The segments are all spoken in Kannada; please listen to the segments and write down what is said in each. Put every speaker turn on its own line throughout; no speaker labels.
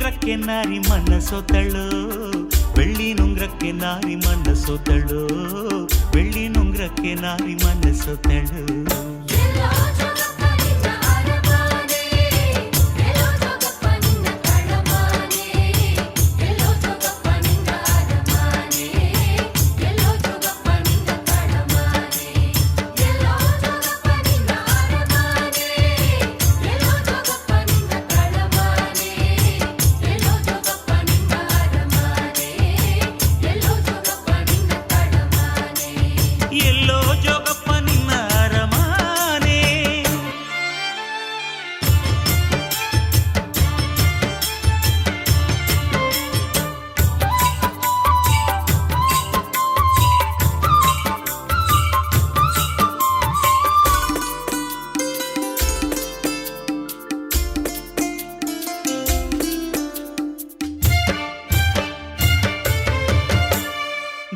ನುಂಗ್ರಕ್ಕೆ ನಾರಿ ಮನಸೋತಳು, ಬೆಳ್ಳಿ ನುಂಗ್ರಕ್ಕೆ ನಾರಿ ಮನಸೋತಳು, ಬೆಳ್ಳಿ ನುಂಗ್ರಕ್ಕೆ ನಾರಿ ಮನಸೋತಳು. ಎಲ್ಲೋ ಜೋಗಪ್ಪ ನಿನ್ನ ಅರಮಾನೆ,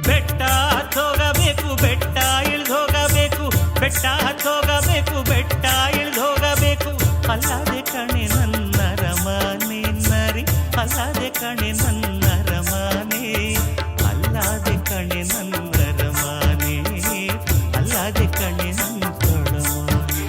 ಬೆಟ್ಟ ಹತ್ತೋಗಬೇಕು, ಬೆಟ್ಟ ಇಳ್ದೋಗಬೇಕು, ಬೆಟ್ಟ ಹತ್ತೋಗಬೇಕು, ಬೆಟ್ಟ ಇಳ್ದೋಗಬೇಕು, ಅಲ್ಲದೆ ಕಣೆ ನನ್ನ ರಮಾನೆ ನರಿ, ಅಲ್ಲದೆ ಕಣೆ ನನ್ನ ರಮಾನೆ, ಅಲ್ಲದೆ ಕಣೆ ನನ್ನ ರಮಾನೆ, ಅಲ್ಲದೆ ಕಣೆ ನನ್ನ ತೊಡಮಾನೆ.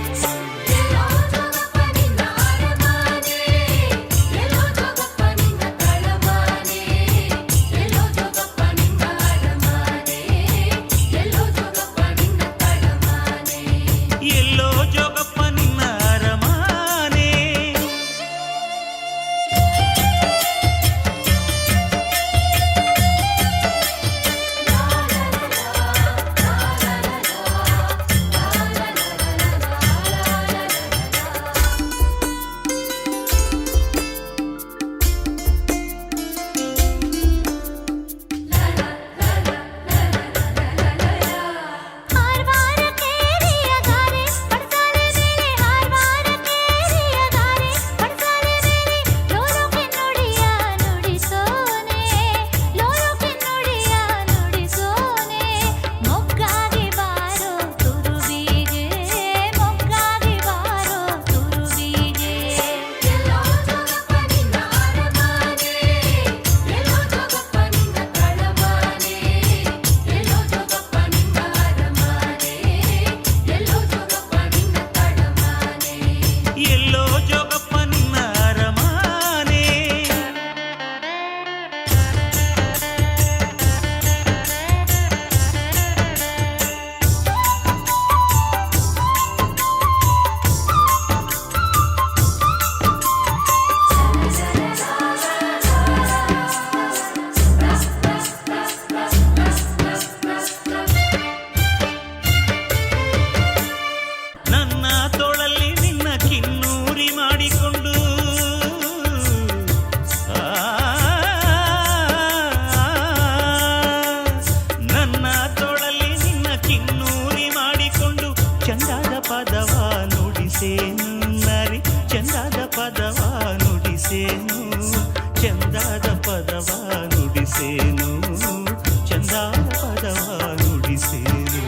ಎಲ್ಲೋ ಜೋಗಪ್ಪ ನಿನ್ನ ಅರಮಾನೆ. ಎಲ್ಲೋ ಜೋಗಪ್ಪ ನಿನ್ನ ಅರಮಾನೆ. ನನ್ನ ತೋಳಲ್ಲಿ ನಿನ್ನ ಕಿನ್ನೂರಿ ಮಾಡಿಕೊಂಡು, ನನ್ನ ತೋಳಲ್ಲಿ ನಿನ್ನ ಕಿನ್ನೂರಿ ಮಾಡಿಕೊಂಡು, ಚಂದಾದ ಪದವ ನುಡಿಸೇನು ನರಿ, ಚಂದಾದ ಪದವ ನುಡಿಸೇನು, ಚಂದಾದ ಪದವ ನುಡಿಸೇನು, ಚಂದಾದ ಪದವ ನುಡಿಸೇನು.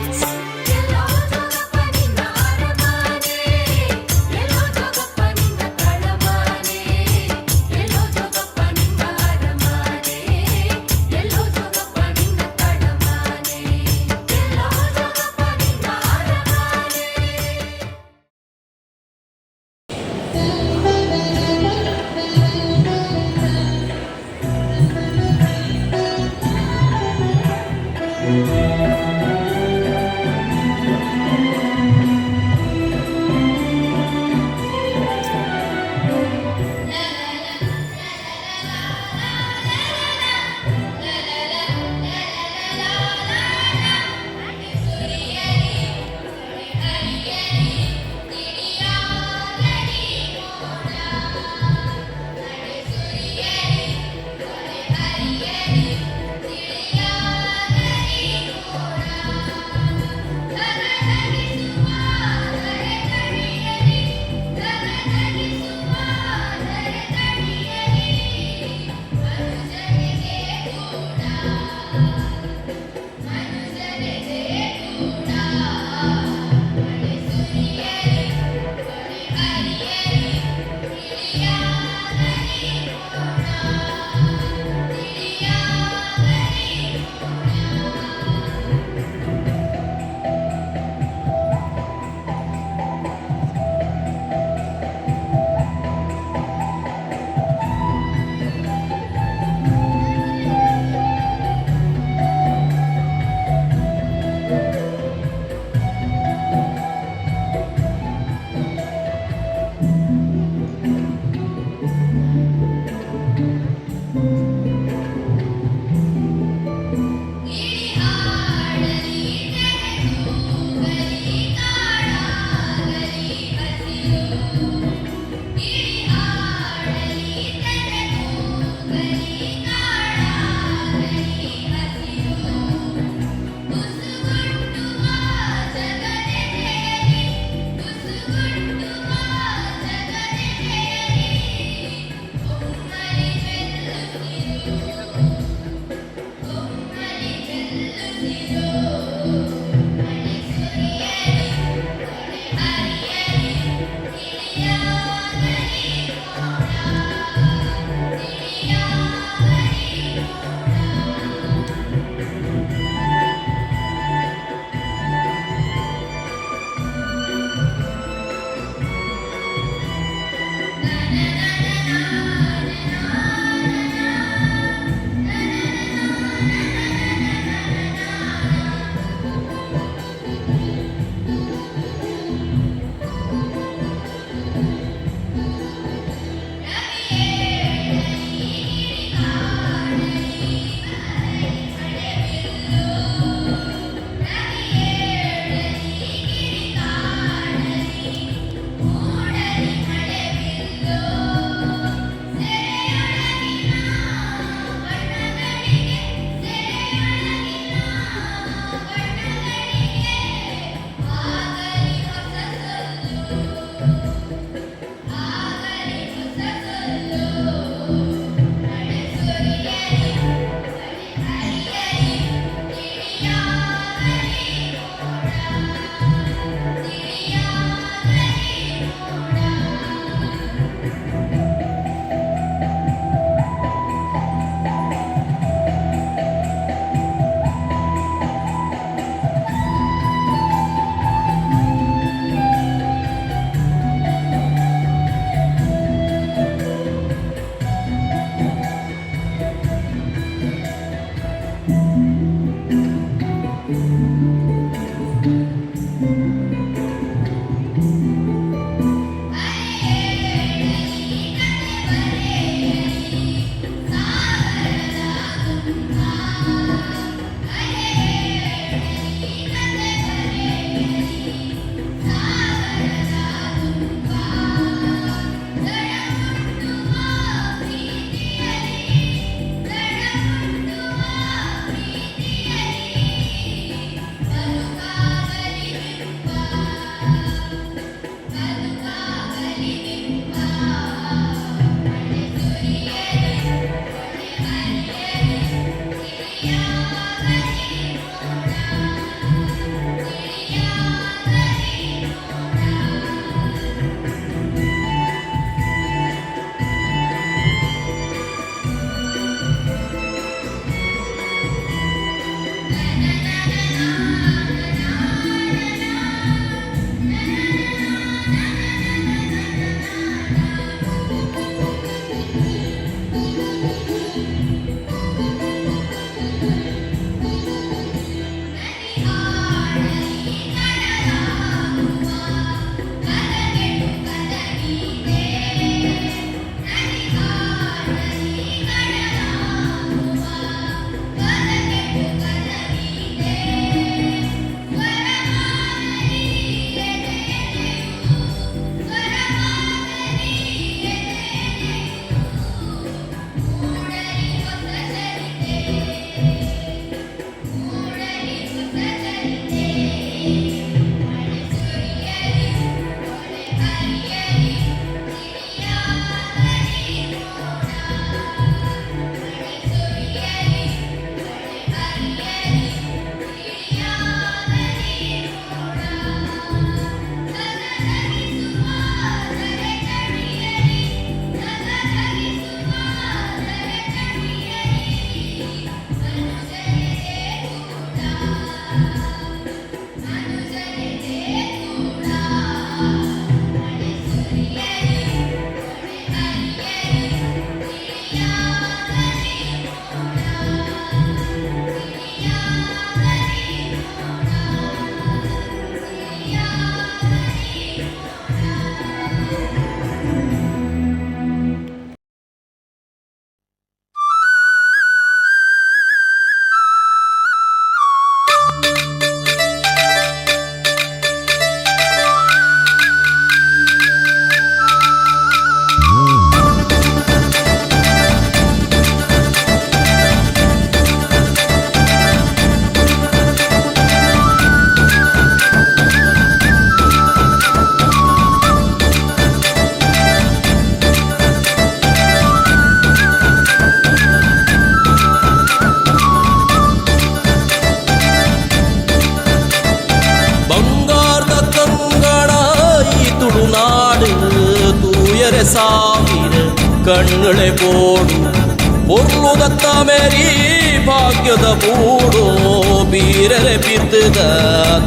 ಸಾವಿರ ಕಣ್ಣುಳೆ ಬೋಡು பொருளுதத்த ಮೇರಿ ಭಾಗ್ಯದ ಬೂಡು ಬೀರರೆ ಬಿದ್ದದ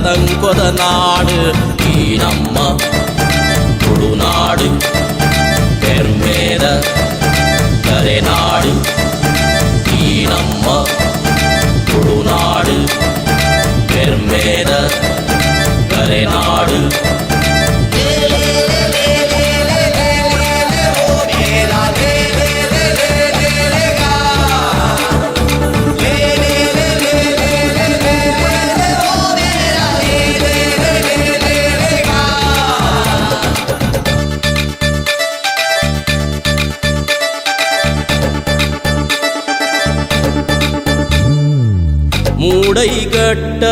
ತಂಕೊದ ನಾಡು ಈ ನಮ್ಮ ತುಳುನಾಡು ಪೆರ್ಮೇದ ಕರೆನಾಡು ಈ ನಮ್ಮ ತುಳುನಾಡು ಪೆರ್ಮೇದ ಕರೆನಾಡು ಮೂಡೈಗಟ್ಟ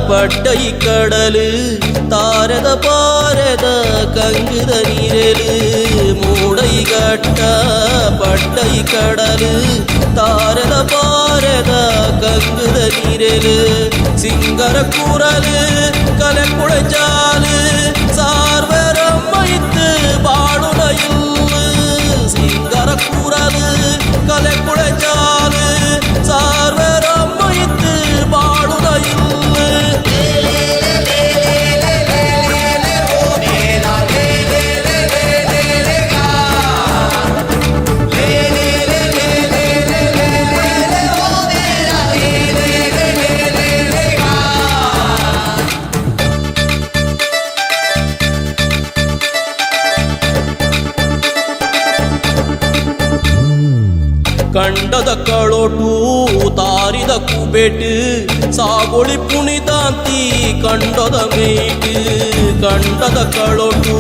ಪಟ್ಟೈ ಕಡಲು ತಾರದ ಪಾರದ ಕಂಗುದ ನೀರಲು ಮೂಡೈಗಟ್ಟ ಪಟ್ಟೈ ಕಡಲು ತಾರದ ಪಾರದ ಕಂಗುದ ನೀರಲು ಸಿಂಗರ ಕೂರಲು ಕಲೆ ಕುಳಚಾಲು ಸಾರ್ವರಮ್ಮೈತ್ತು ಬಾಡುನ ಇಲ್ಲು ಸಿಂಗರ ಕೂರಲು ಕಲೆ ಕುಳಚಾಲು ಸಾರ್ವರಮ್ಮೈತ್ತು ಬಾಡುನ ಇಲ್ಲು ಕಂಡದ ಕಳೋಟು ತಾರಿದ ಕುಬೇಟು ಸಾಗೋಳಿ ಪುಣಿದಾಂತಿ ಕಂಡದ ಮೇಟು ಕಂಡದ ಕಳೋಟು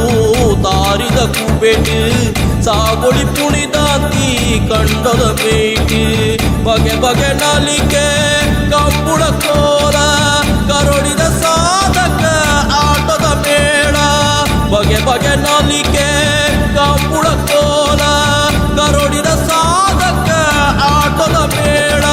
ತಾರಿದ ಕುಬೇಟು ಸಾಗೋಳಿ ಪುಣಿದಾಂತಿ ಕಂಡದ ಮೇಟು ಬಗೆ ಬಗೆ ನಾಲಿಕೆ ಕಂಬುಳ ಕೋಲ ಕರಡಿದ ಸಾಧಕ ಆಟದ ಮೇಳ ಬಗೆ ಬಗೆ ನಾಲಿಕೆ ಕಂಬುಳ ಕೋಲ ಕರಡಿದ ಸಾಧಕ ಆಟದ ಮೇಳ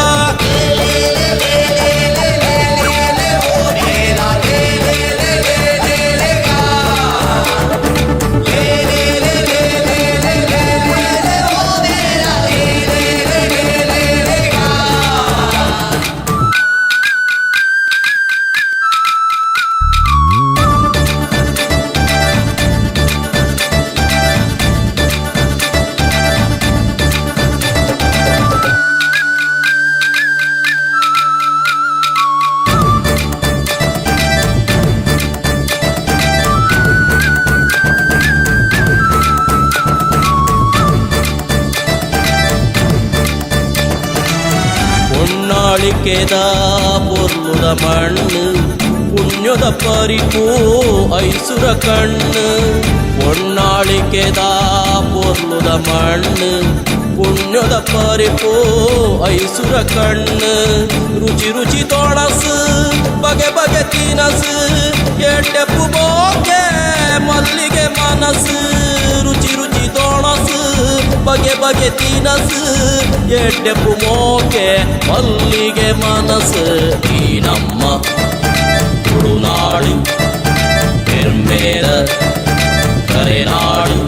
ಹೊನ್ನಾಳಿಕೆದ ಪೊರ್ಲುದ ಮಣ್ಣು ಪುಣ್ಯದ ಪರಿಪು ಐಸುರ ಕಣ್ಣು ಹೊನ್ನಾಳಿಕೆದ ಪೊರ್ಲುದ ಮಣ್ಣು ಪುಣ್ಯದ ಪರಿಪು ಐಸುರ ಕಣ್ಣು ರುಚಿ ರುಚಿ ತೊಣಸು ಬಗೆ ಬಗೆ ತಿನಸು ಎಟ್ಟೆಪ್ಪು ಬೋಕೆ ಮಲ್ಲಿಗೆ ಮನಸ್ಸು ರುಚಿ ರುಚಿ ತೊಣಸು ಬಗೆ ಬಗೆ ತಿನಸು ಎಟ್ಟೆಪ್ಪು ಮೋಕೆ ಮಲ್ಲಿಗೆ ಮನಸ್ಸು ಈ ನಮ್ಮ ತುಳುನಾಡು ಪೆರ್ಮೇದ ಕರೆನಾಡು